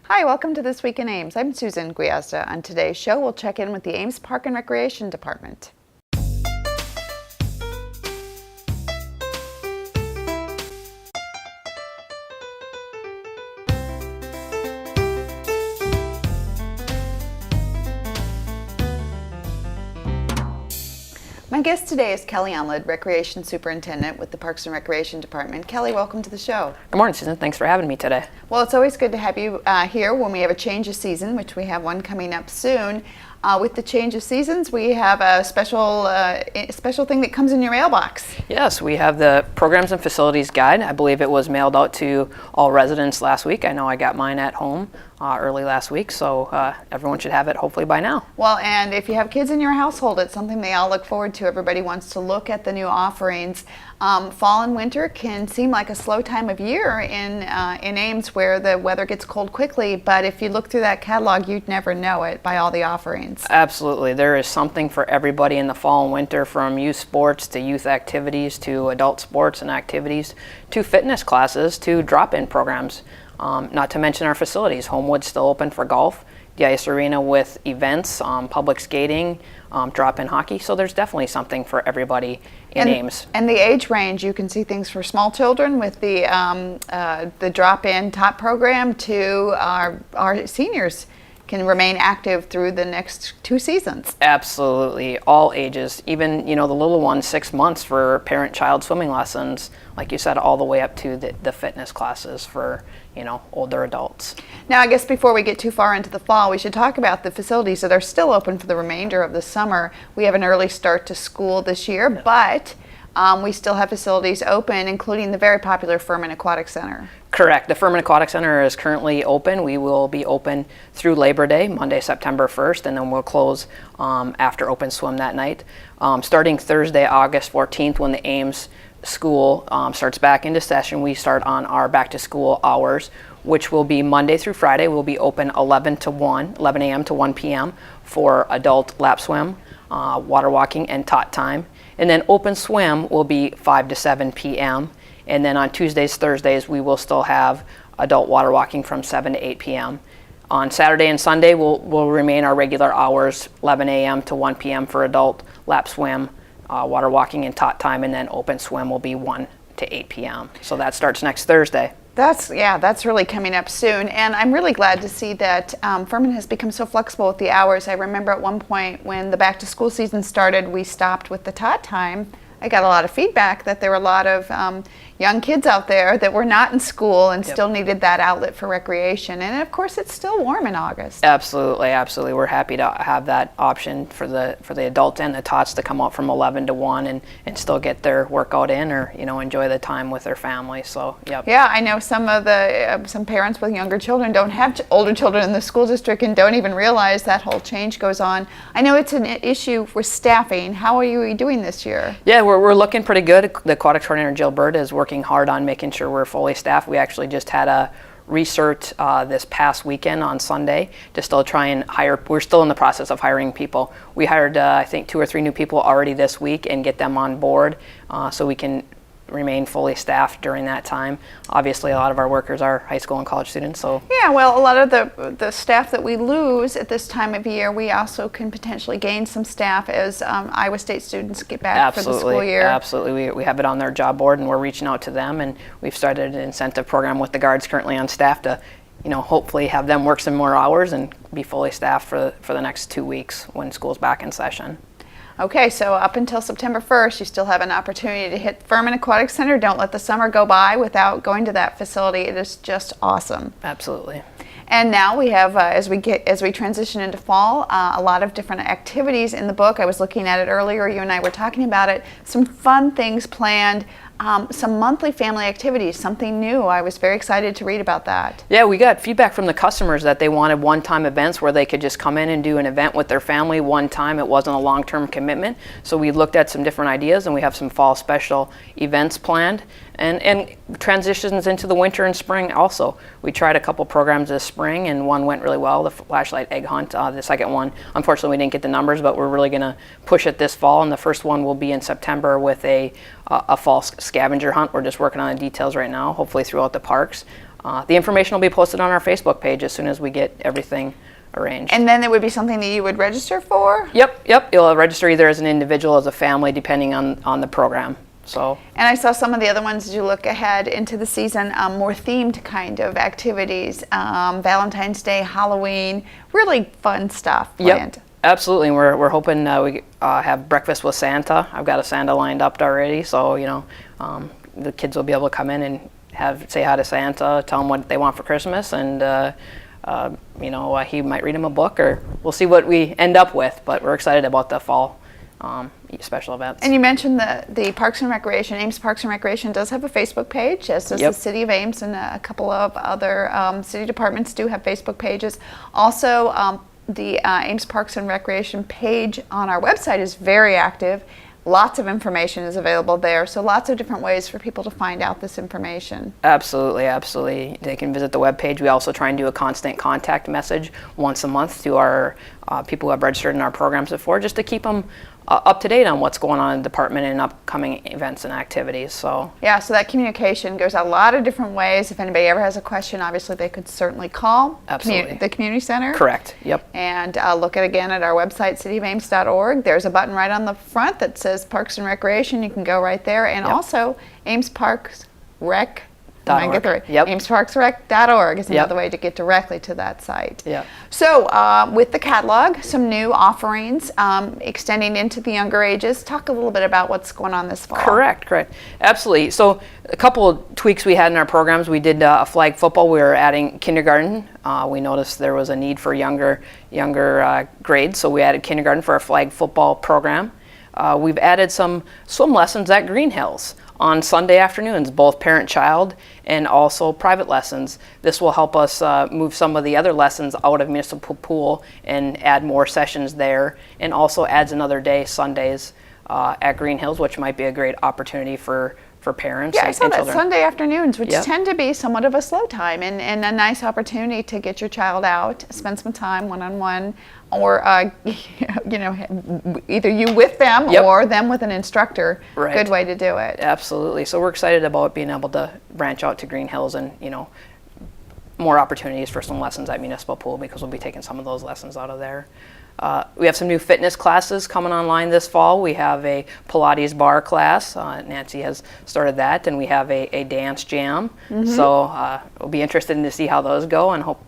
Hi, welcome to This Week in Ames. I'm Susan Guiazda. On today's show, we'll check in with the Ames Park and Recreation Department. My guest today is Kelly Unlid, Recreation Superintendent with the Parks and Recreation Department. Kelly, welcome to the show. Good morning, Susan. Thanks for having me today. Well, it's always good to have you here when we have a change of season, which we have one coming up soon. With the change of seasons, we have a special thing that comes in your mailbox. Yes, we have the Programs and Facilities Guide. I believe it was mailed out to all residents last week. I know I got mine at home early last week, so everyone should have it hopefully by now. Well, and if you have kids in your household, it's something they all look forward to. Everybody wants to look at the new offerings. Fall and winter can seem like a slow time of year in Ames where the weather gets cold quickly, but if you look through that catalog, you'd never know it by all the offerings. Absolutely. There is something for everybody in the fall and winter, from youth sports to youth activities to adult sports and activities to fitness classes to drop-in programs. Not to mention our facilities. Homewood's still open for golf, the ice arena with events, public skating, drop-in hockey. So there's definitely something for everybody in Ames. And the age range, you can see things for small children with the drop-in top program to our seniors can remain active through the next 2 seasons. Absolutely, all ages, even the little ones, 6 months for parent-child swimming lessons, like you said, all the way up to the fitness classes for older adults. Now, I guess before we get too far into the fall, we should talk about the facilities that are still open for the remainder of the summer. We have an early start to school this year, but we still have facilities open, including the very popular Furman Aquatic Center. Correct. The Furman Aquatic Center is currently open. We will be open through Labor Day, Monday, September 1st, and then we'll close after open swim that night. Starting Thursday, August 14th, when the Ames school starts back into session, we start on our back to school hours, which will be Monday through Friday. We'll be open 11 a.m. to 1 p.m. for adult lap swim, water walking, and tot time. And then open swim will be 5 to 7 p.m. And then on Tuesdays, Thursdays, we will still have adult water walking from 7 to 8 p.m. On Saturday and Sunday, we'll remain our regular hours, 11 a.m. to 1 p.m. for adult lap swim, water walking, and tot time. And then open swim will be 1 to 8 p.m. So that starts next Thursday. That's really coming up soon, and I'm really glad to see that Furman has become so flexible with the hours. I remember at one point when the back to school season started, we stopped with the tot time. I got a lot of feedback that there were a lot of young kids out there that were not in school and still needed that outlet for recreation. And of course, it's still warm in August. Absolutely, absolutely. We're happy to have that option for the adults and the tots to come out from 11 to 1 and still get their workout in, or enjoy the time with their family. So, yep. Yeah, I know some of the some parents with younger children don't have older children in the school district and don't even realize that whole change goes on. I know it's an issue for staffing. How are you doing this year? Yeah, we're looking pretty good. The aquatic coordinator, Jill Bird, is working hard on making sure we're fully staffed. We actually just had a recert this past weekend on Sunday to still try and hire. We're still in the process of hiring people. We hired, I think, 2 or 3 new people already this week and get them on board so we can remain fully staffed during that time. Obviously, a lot of our workers are high school and college students. So yeah, well, a lot of the staff that we lose at this time of year, we also can potentially gain some staff as Iowa State students get back for the school year. Absolutely. We have it on their job board, and we're reaching out to them, and we've started an incentive program with the guards currently on staff to hopefully have them work some more hours and be fully staffed for the next 2 weeks when school's back in session. Okay, so up until September 1st, you still have an opportunity to hit Furman Aquatic Center. Don't let the summer go by without going to that facility. It is just awesome. Absolutely. And now we have, as we transition into fall, a lot of different activities in the book. I was looking at it earlier. You and I were talking about it. Some fun things planned. Some monthly family activities, something new. I was very excited to read about that. Yeah, we got feedback from the customers that they wanted one-time events where they could just come in and do an event with their family one time. It wasn't a long-term commitment. So we looked at some different ideas, and we have some fall special events planned. And transitions into the winter and spring also. We tried a couple programs this spring, and one went really well, the flashlight egg hunt. The second one, unfortunately, we didn't get the numbers, but we're really going to push it this fall. And the first one will be in September with a fall scavenger hunt. We're just working on the details right now, hopefully throughout the parks. the information will be posted on our Facebook page as soon as we get everything arranged. And then it would be something that you would register for? Yep. You'll register either as an individual or as a family, depending on the program. So. And I saw some of the other ones as you look ahead into the season, more themed kind of activities, Valentine's Day, Halloween, really fun stuff planned. Yep, absolutely. We're hoping we have breakfast with Santa. I've got a Santa lined up already, so the kids will be able to come in and say hi to Santa, tell them what they want for Christmas, and he might read them a book, or we'll see what we end up with. But we're excited about the fall special events. And you mentioned the Parks and Recreation. Ames Parks and Recreation does have a Facebook page, as does the City of Ames, and a couple of other city departments do have Facebook pages. Also, the Ames Parks and Recreation page on our website is very active. Lots of information is available there, so lots of different ways for people to find out this information. Absolutely. They can visit the webpage. We also try and do a constant contact message once a month to our people who have registered in our programs before, just to keep them up to date on what's going on in the department and upcoming events and activities. So that communication goes a lot of different ways. If anybody ever has a question, obviously they could certainly call the community center. Correct. Yep. And look again at our website, cityofames.org. There's a button right on the front that says Parks and Recreation. You can go right there, and also Ames Parks Rec. AmesParksRec.org is another way to get directly to that site. Yep. So with the catalog, some new offerings extending into the younger ages. Talk a little bit about what's going on this fall. Correct. Absolutely. So a couple of tweaks we had in our programs. We did a flag football. We were adding kindergarten. We noticed there was a need for younger grades, so we added kindergarten for our flag football program. We've added some swim lessons at Green Hills on Sunday afternoons, both parent-child and also private lessons. This will help us move some of the other lessons out of municipal pool and add more sessions there, and also adds another day, Sundays, at Green Hills, which might be a great opportunity for parents and children. I saw that Sunday afternoons, which tend to be somewhat of a slow time, and a nice opportunity to get your child out, spend some time one-on-one, or either you with them or them with an instructor. Right. Good way to do it. Absolutely. So we're excited about being able to branch out to Green Hills and more opportunities for some lessons at municipal pool, because we'll be taking some of those lessons out of there. We have some new fitness classes coming online this fall. We have a Pilates bar class. Nancy has started that, and we have a dance jam. So we'll be interested to see how those go, and hope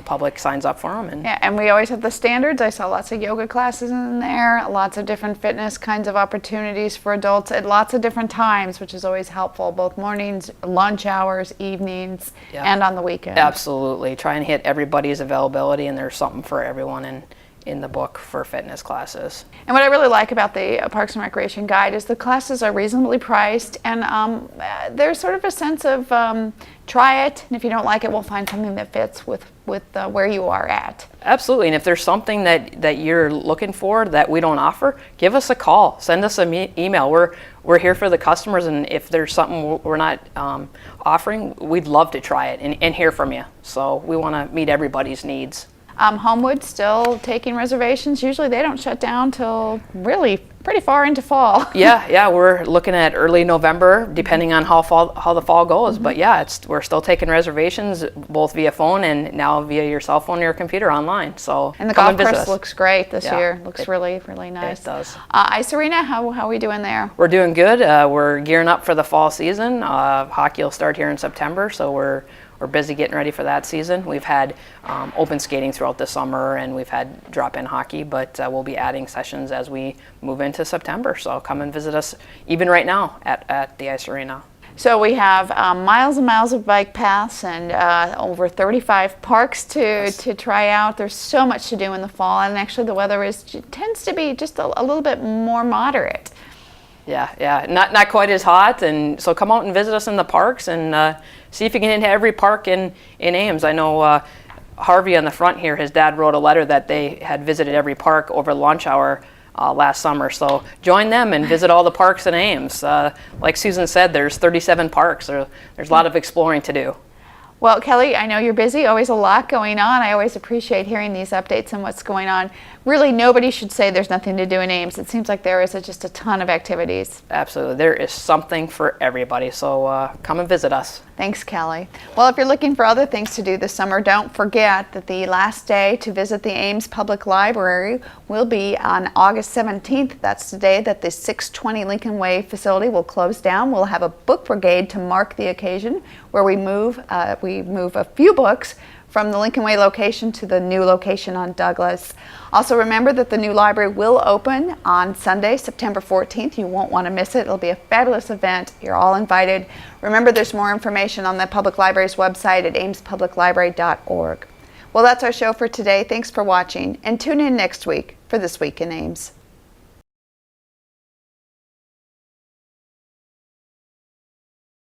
public signs up for them. And we always have the standards. I saw lots of yoga classes in there, lots of different fitness kinds of opportunities for adults at lots of different times, which is always helpful, both mornings, lunch hours, evenings, and on the weekend. Absolutely. Try and hit everybody's availability, and there's something for everyone in the book for fitness classes. And what I really like about the Parks and Recreation Guide is the classes are reasonably priced, and there's sort of a sense of try it, and if you don't like it, we'll find something that fits with where you are at. Absolutely, and if there's something that you're looking for that we don't offer, give us a call, send us an email. We're here for the customers, and if there's something we're not offering, we'd love to try it and hear from you. So we want to meet everybody's needs. Homewood still taking reservations. Usually they don't shut down till really pretty far into fall. Yeah, we're looking at early November, depending on how the fall goes. But we're still taking reservations, both via phone and now via your cell phone or your computer online. So and the golf course looks great this year. Looks really nice. It does. Ice Arena, how are we doing there? We're doing good. We're gearing up for the fall season. Hockey will start here in September, so we're busy getting ready for that season. We've had open skating throughout the summer, and we've had drop-in hockey, but we'll be adding sessions as we move into September. So come and visit us even right now at the Ice Arena. So we have miles and miles of bike paths and over 35 parks to try out. There's so much to do in the fall, and actually the weather tends to be just a little bit more moderate. Yeah, not quite as hot, and so come out and visit us in the parks and see if you can hit every park in Ames. I know Harvey on the front here, his dad wrote a letter that they had visited every park over lunch hour last summer, so join them and visit all the parks in Ames. Like Susan said, there's 37 parks, so there's a lot of exploring to do. Well, Kelly, I know you're busy, always a lot going on. I always appreciate hearing these updates on what's going on. Really, nobody should say there's nothing to do in Ames. It seems like there is just a ton of activities. Absolutely. There is something for everybody, so come and visit us. Thanks, Kelly. Well, if you're looking for other things to do this summer, don't forget that the last day to visit the Ames Public Library will be on August 17th. That's the day that the 620 Lincoln Way facility will close down. We'll have a book brigade to mark the occasion where we move a few books from the Lincoln Way location to the new location on Douglas. Also remember that the new library will open on Sunday, September 14th. You won't want to miss it. It'll be a fabulous event. You're all invited. Remember, there's more information on the public library's website at amespubliclibrary.org. Well, that's our show for today. Thanks for watching, and tune in next week for This Week in Ames.